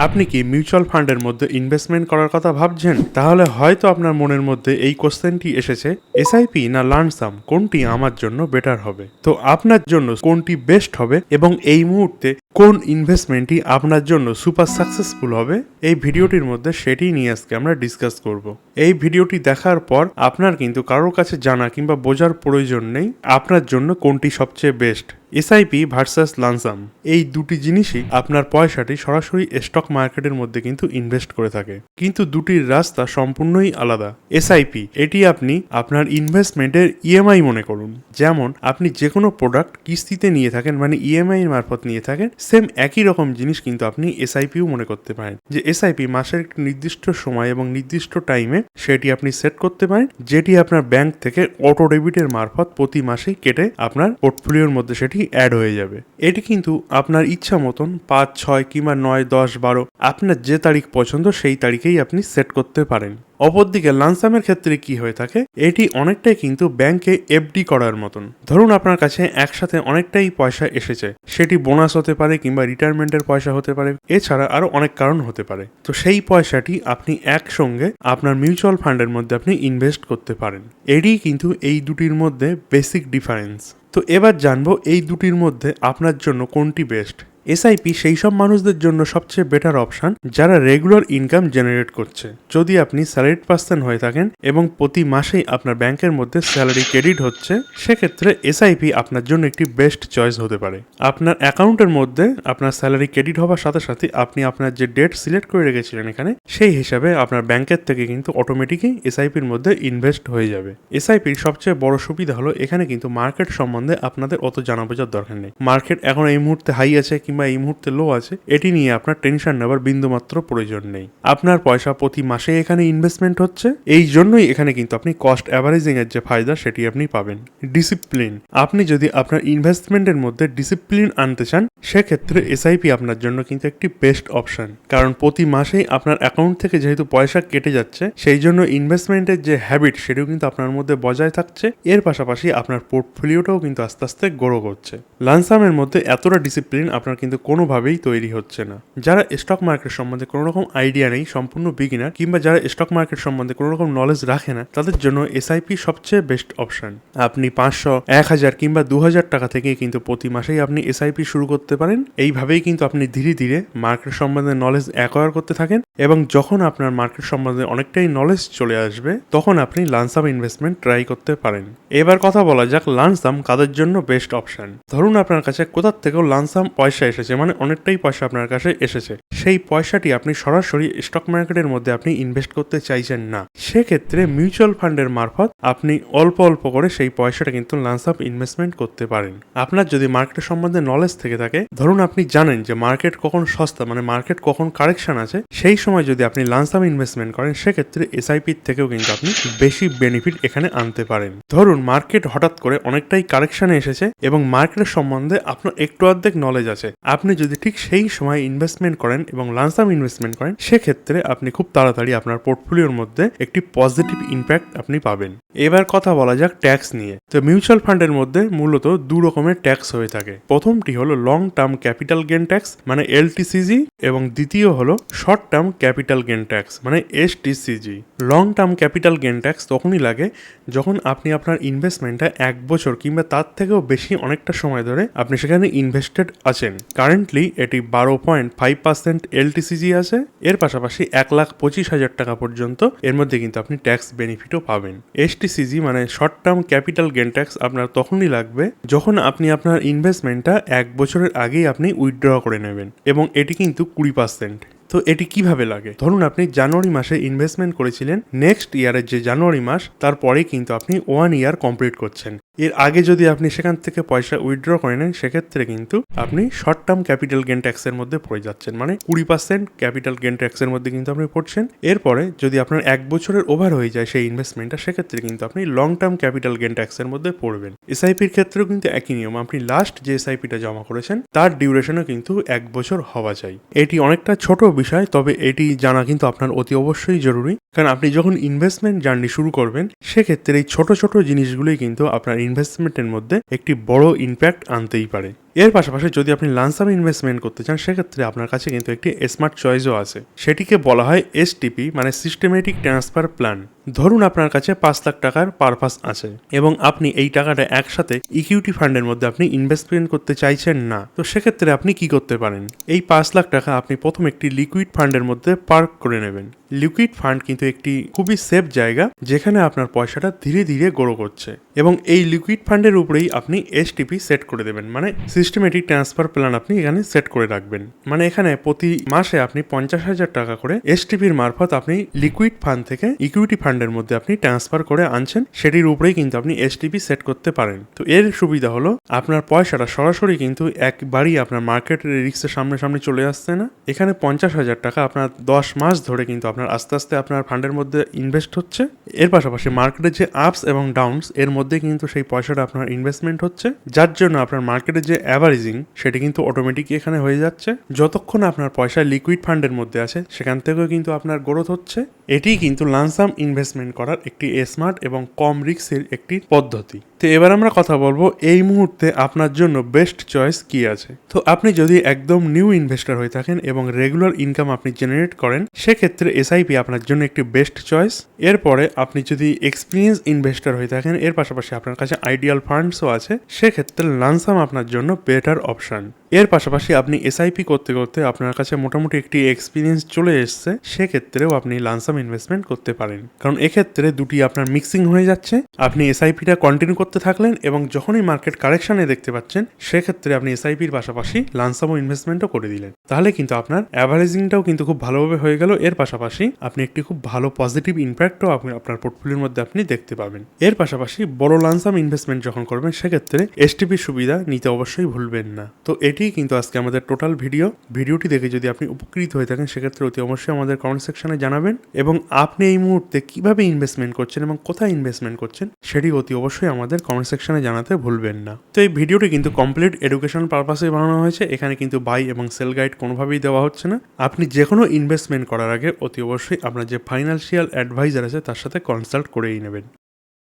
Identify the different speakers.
Speaker 1: আপনি কি মিউচুয়াল ফান্ডের মধ্যে ইনভেস্টমেন্ট করার কথা ভাবছেন? তাহলে হয়তো আপনার মনের মধ্যে এই কোশ্চেনটি এসেছে, এসআইপি না লার্নসাম কোনটি আমার জন্য বেটার হবে? তো আপনার জন্য কোনটি বেস্ট হবে এবং এই মুহূর্তে কোন ইনভেস্টমেন্টই আপনার জন্য সুপার সাকসেসফুল হবে, এই ভিডিওটির মধ্যে সেটি নিয়ে আজকে আমরা ডিসকাস করব। এই ভিডিওটি দেখার পর আপনার কিন্তু কারোর কাছে জানা কিংবা বোঝার প্রয়োজন নেই আপনার জন্য কোনটি সবচেয়ে বেস্ট, এসআইপি ভার্সাস লানসাম। এই দুটি জিনিসই আপনার পয়সাটি সরাসরি স্টক মার্কেটের মধ্যে কিন্তু ইনভেস্ট করে থাকে, কিন্তু দুটির রাস্তা সম্পূর্ণই আলাদা। এসআইপি এটি আপনি আপনার ইনভেস্টমেন্টের ইএমআই মনে করুন। যেমন আপনি যে কোনো প্রোডাক্ট কিস্তিতে নিয়ে থাকেন, মানে ইএমআই এর মারফত নিয়ে থাকেন, সেম একই রকম জিনিস কিন্তু আপনি এসআইপিও মনে করতে পারেন। যে এসআইপি মাসের একটি নির্দিষ্ট সময় এবং নির্দিষ্ট টাইমে সেটি আপনি সেট করতে পারেন, যেটি আপনার ব্যাংক থেকে অটো ডেবিটের মারফত প্রতি মাসেই কেটে আপনার পোর্টফোলিওর মধ্যে সেটি অ্যাড হয়ে যাবে। এটি কিন্তু আপনার ইচ্ছা মতন 5, 6 কিংবা 9, 10, 12 আপনার যে তারিখ পছন্দ সেই তারিখেই আপনি সেট করতে পারেন। অপরদিকে লানসামের ক্ষেত্রে কি হয়ে থাকে, এটি অনেকটাই কিন্তু ব্যাংকে এফডি করার মতন। ধরুন আপনার কাছে একসাথে অনেকটাই পয়সা এসেছে, সেটি বোনাস হতে পারে কিংবা রিটায়ারমেন্টের পয়সা হতে পারে, এছাড়া আরো অনেক কারণ হতে পারে। তো সেই পয়সাটি আপনি একসঙ্গে আপনার মিউচুয়াল ফান্ডের মধ্যে আপনি ইনভেস্ট করতে পারেন। এটি কিন্তু এই দুটির মধ্যে বেসিক ডিফারেন্স। তো এবার জানবো এই দুটির মধ্যে আপনার জন্য কোনটি বেস্ট। এসআইপি সেই সব মানুষদের জন্য সবচেয়ে বেটার অপশন যারা রেগুলার ইনকাম জেনারেট করছে। যদি আপনি স্যালারিড পার্সন হয়ে থাকেন এবং প্রতি মাসেই আপনার ব্যাংকের মধ্যে স্যালারি ক্রেডিট হচ্ছে, সেক্ষেত্রে এসআইপি আপনার জন্য একটি বেস্ট চয়েস হতে পারে। আপনার অ্যাকাউন্টের মধ্যে আপনার স্যালারি ক্রেডিট হওয়ার সাথে সাথে আপনি আপনার যে ডেট সিলেক্ট করে রেখেছিলেন এখানে, সেই হিসাবে আপনার ব্যাংকের থেকে কিন্তু অটোমেটিকই এসআইপির মধ্যে ইনভেস্ট হয়ে যাবে। এসআইপির সবচেয়ে বড় সুবিধা হলো এখানে কিন্তু মার্কেট সম্বন্ধে আপনাদের অত জানা বোঝার দরকার নেই। মার্কেট এখন এই মুহূর্তে হাই আছে বা এই মুহূর্তে লো আছে, এটি নিয়ে আপনার টেনশন নেবার বিন্দুমাত্র প্রয়োজন নেই। আপনার পয়সা প্রতি মাসে এখানে ইনভেস্টমেন্ট হচ্ছে, এই জন্যই এখানে কিন্তু আপনি কস্ট অ্যাভারেজিং এর যে ফায়দা সেটি আপনি পাবেন। ডিসিপ্লিন, আপনি যদি আপনার ইনভেস্টমেন্টের মধ্যে ডিসিপ্লিন আনতে চান, সেক্ষেত্রে এসআইপি আপনার জন্য কিন্তু একটি বেস্ট অপশন। কারণ প্রতি মাসেই আপনার অ্যাকাউন্ট থেকে যেহেতু পয়সা কেটে যাচ্ছে, সেই জন্য ইনভেস্টমেন্টের যে হ্যাবিট সেটিও কিন্তু আপনার মধ্যে বজায় থাকছে। এর পাশাপাশি আপনার পোর্টফোলিওটাও কিন্তু আস্তে আস্তে গ্রো করছে। লানসামের মধ্যে এতটা ডিসিপ্লিন আপনার কিন্তু কোনোভাবেই তৈরি হচ্ছে না। যারা স্টক মার্কেট সম্বন্ধে কোনো রকম আইডিয়া নেই, সম্পূর্ণ বিগিনার, কিংবা যারা স্টক মার্কেট সম্বন্ধে কোনো রকম নলেজ রাখে না, তাদের জন্য এসআইপি সবচেয়ে বেস্ট অপশন। আপনি 500, 1000 কিংবা 2000 টাকা থেকে কিন্তু প্রতি মাসেই আপনি এসআইপি শুরু করতে পারেন। এইভাবেই কিন্তু আপনি ধীরে ধীরে মার্কেট সম্বন্ধে নলেজ অ্যাকোয়ার করতে থাকেন, এবং যখন আপনার মার্কেট সম্বন্ধে অনেকটাই নলেজ চলে আসবে, তখন আপনি লানসাম ইনভেস্টমেন্ট ট্রাই করতে পারেন। এবার কথা বলা যাক লানসাম কাদের জন্য বেস্ট অপশন। ধরুন আপনার কাছে কোথার থেকেও লানসাম পয়সা এসেছে, মানে অনেকটাই পয়সা আপনার কাছে এসেছে, সেই পয়সাটি আপনি সরাসরি স্টক মার্কেটের মধ্যে আপনি ইনভেস্ট করতে চাইছেন না। সেক্ষেত্রে মিউচুয়াল ফান্ডের মারফত আপনি অল্প অল্প করে সেই পয়সাটা কিন্তু লানসাম ইনভেস্টমেন্ট করতে পারেন। আপনার যদি মার্কেটের সম্বন্ধে নলেজ থেকে থাকে, ধরুন আপনি জানেন যে মার্কেট কখন সস্তা, মানে মার্কেট কখন কারেকশন আছে, সেই সময় যদি আপনি লানসাম ইনভেস্টমেন্ট করেন, সেক্ষেত্রে এসআইপির থেকেও কিন্তু আপনি বেশি বেনিফিট এখানে আনতে পারেন। ধরুন মার্কেট হঠাৎ করে অনেকটাই কারেকশনে এসেছে এবং মার্কেটের সম্বন্ধে আপনার একটু অর্ধেক নলেজ আছে, আপনি যদি ঠিক সেই সময় ইনভেস্টমেন্ট করেন এবং লানসাম ইনভেস্টমেন্ট করেন, সেক্ষেত্রে আপনি খুব তাড়াতাড়ি আপনার পোর্টফোলিওর মধ্যে একটি পজিটিভ ইম্প্যাক্ট আপনি পাবেন। এবার কথা বলা যাক ট্যাক্স নিয়ে। তো মিউচুয়াল ফান্ডের মধ্যে মূলত দু রকমের ট্যাক্স হয়ে থাকে। প্রথমটি হলো long term capital gain tax, মানে এলটিসিজি, এবং দ্বিতীয় হলো short term capital gain tax, মানে STCG. Long term capital gain tax তখনই লাগে যখন আপনি আপনার ইনভেস্টমেন্টটা 1 বছর কিংবা তার থেকেও বেশি অনেকটা সময় ধরে আপনি সেখানে ইনভেস্টেড আছেন। কারেন্টলি এটি 12.5% এলটিসিজি আছে। এর পাশাপাশি 1,25,000 টাকা পর্যন্ত এর মধ্যে কিন্তু আপনি ট্যাক্স বেনিফিটও পাবেন। এসটিসিজি মানে short term capital gain tax আপনার তখনই লাগবে যখন আপনি আপনার ইনভেস্টমেন্টটা 1 বছরের আগেই আপনি উইথড্র করে নেবেন, এবং এটি কিন্তু 20%। তো এটি কিভাবে লাগে, ধরুন আপনি জানুয়ারি মাসে ইনভেস্টমেন্ট করেছিলেন, নেক্সট ইয়ারের যে জানুয়ারি মাস তারপরে কিন্তু আপনি 1 ইয়ার কমপ্লিট করছেন। এর আগে যদি আপনি সেখান থেকে পয়সা উইথড্র করে নেন, সেক্ষেত্রে কিন্তু আপনি শর্ট টার্ম ক্যাপিটাল গেন ট্যাক্সের মধ্যে পড়ে যাচ্ছেন, মানে 20% ক্যাপিটাল গেন ট্যাক্সের মধ্যে কিন্তু আপনি পড়ছেন। এরপরে যদি আপনার 1 বছরের ওভার হয়ে যায় সেই ইনভেস্টমেন্টটা, সেক্ষেত্রে কিন্তু আপনি লং টার্ম ক্যাপিটাল গেন ট্যাক্সের মধ্যে পড়বেন। এসআইপির ক্ষেত্রেও কিন্তু একই নিয়ম, আপনি লাস্ট যে এসআইপিটা জমা করেছেন তার ডিউরেশনও কিন্তু 1 বছর হওয়া চাই। এটি অনেকটা ছোট বিষয়, তবে এটি জানা কিন্তু আপনার অতি অবশ্যই জরুরি, কারণ আপনি যখন ইনভেস্টমেন্ট জার্নি শুরু করবেন, সেক্ষেত্রে এই ছোট ছোট জিনিসগুলোই কিন্তু আপনার ইনভেস্টমেন্টের মধ্যে একটি বড় ইম্প্যাক্ট আনতেই পারে। এর পাশাপাশি যদি আপনি লামসাম ইনভেস্টমেন্ট করতে চান সেক্ষেত্রে আপনার কাছে কিন্তু একটি স্মার্ট চয়েসও আছে, সেটিকে বলা হয় এসটিপি মানে সিস্টেমেটিক ট্রান্সফার প্ল্যান। ধরুন আপনার কাছে 5 লাখ টাকার পারপাস আছে এবং আপনি এই টাকাটা একসাথে ইকুইটি ফান্ডের মধ্যে আপনি ইনভেস্টমেন্ট করতে চাইছেন না, তো সেক্ষেত্রে আপনি কি করতে পারেন, এই 5 লাখ টাকা আপনি প্রথম একটি লিকুইড ফান্ডের মধ্যে পার্ক করে নেবেন। লিকুইড ফান্ড কিন্তু একটি খুবই সেফ জায়গা যেখানে আপনার পয়সাটা ধীরে ধীরে গ্রো করছে, এবং এই লিকুইড ফান্ডের উপরেই আপনি এসটিপি সেট করে দেবেন, মানে সিস্টেমেটিক ট্রান্সফার প্ল্যান আপনি এখানে সেট করে রাখবেন। মানে এখানে প্রতি মাসে আপনি 50,000 টাকা করে এসটিপির মারফত আপনি লিকুইড ফান্ড থেকে ইকুইটি ফান্ডের মধ্যে আপনি ট্রান্সফার করে আনছেন, সেটির উপরেই কিন্তু আপনি এসটিপি সেট করতে পারেন। তো এর সুবিধা হলো আপনার পয়সাটা সরাসরি কিন্তু একবারই আপনার মার্কেট রিস্কের সামনে চলে আসছে না। এখানে 50,000 টাকা আপনার 10 মাস ধরে কিন্তু আপনার আস্তে আস্তে আপনার ফান্ডের মধ্যে ইনভেস্ট হচ্ছে। এর পাশাপাশি মার্কেটের যে আপস এবং ডাউনস এর মধ্যে কিন্তু সেই পয়সাটা আপনার ইনভেস্টমেন্ট হচ্ছে, যার জন্য আপনার মার্কেটের যে অ্যাভারেজিং সেটি কিন্তু অটোমেটিক এখানে হয়ে যাচ্ছে। যতক্ষণ আপনার পয়সা লিকুইড ফান্ডের মধ্যে আছে সেখান থেকেও কিন্তু আপনার গ্রোথ হচ্ছে। এটি কিন্তু লামসাম ইনভেস্টমেন্ট করার একটি স্মার্ট এবং কম রিস্কের একটি পদ্ধতি। তো এবার আমরা কথা বলবো এই মুহূর্তে আপনার জন্য বেস্ট চয়েস কি আছে। তো আপনি যদি একদম নিউ ইনভেস্টর হয়ে থাকেন এবং রেগুলার ইনকাম আপনি জেনারেট করেন সেক্ষেত্রে এসআইপি আপনার জন্য একটি বেস্ট চয়েস। এরপরে আপনি যদি এক্সপিরিয়েন্স ইনভেস্টর হয়ে থাকেন, এর পাশাপাশি আপনার কাছে আইডিয়াল ফান্ডসও আছে, সেক্ষেত্রে লামসাম আপনার জন্য বেটার অপশন। এর পাশাপাশি আপনি এসআইপি করতে করতে আপনার কাছে মোটামুটি একটি এক্সপিরিয়েন্স চলে এসছে, সেক্ষেত্রেও আপনি লামসাম ইনভেস্টমেন্ট করতে পারেন, কারণ এক্ষেত্রে দুটি আপনার মিক্সিং হয়ে যাচ্ছে। আপনি এসআইপিটা কন্টিনিউ করতে থাকলেন এবং যখনই মার্কেট কারেকশনে দেখতে পাচ্ছেন সেক্ষেত্রে আপনি এসআইপির পাশাপাশি লামসাম ইনভেস্টমেন্টও করে দিলেন, তাহলে কিন্তু আপনার অ্যাভারেজিংটাও কিন্তু খুব ভালোভাবে হয়ে গেল। এর পাশাপাশি আপনি একটি খুব ভালো পজিটিভ ইম্প্যাক্টও আপনার পোর্টফোলিওর মধ্যে আপনি দেখতে পাবেন। এর পাশাপাশি বড় লামসাম ইনভেস্টমেন্ট যখন করবেন সেক্ষেত্রে এসটিপি সুবিধা নিতে অবশ্যই ভুলবেন না। তো এটি কিন্তু আজকে আমাদের টোটাল ভিডিওটি দেখে যদি আপনি উপকৃত হয়ে থাকেন সেক্ষেত্রে অতি অবশ্যই আমাদের কমেন্ট সেকশনে জানাবেন, এবং আপনি এই মুহূর্তে কিভাবে ইনভেস্টমেন্ট করছেন এবং কোথায় ইনভেস্টমেন্ট করছেন সেটি অতি অবশ্যই আমাদের কমেন্ট সেকশনে জানাতে ভুলবেন না। তো এই ভিডিওটি কিন্তু কমপ্লিট এডুকেশন পারপাসে বানানো হয়েছে, এখানে কিন্তু বাই এবং সেল গাইড কোনোভাবেই দেওয়া হচ্ছে না। আপনি যে কোনো ইনভেস্টমেন্ট করার আগে অতি অবশ্যই আপনার যে ফাইন্যান্সিয়াল অ্যাডভাইজার আছে তার সাথে কনসাল্ট করেই নেবেন।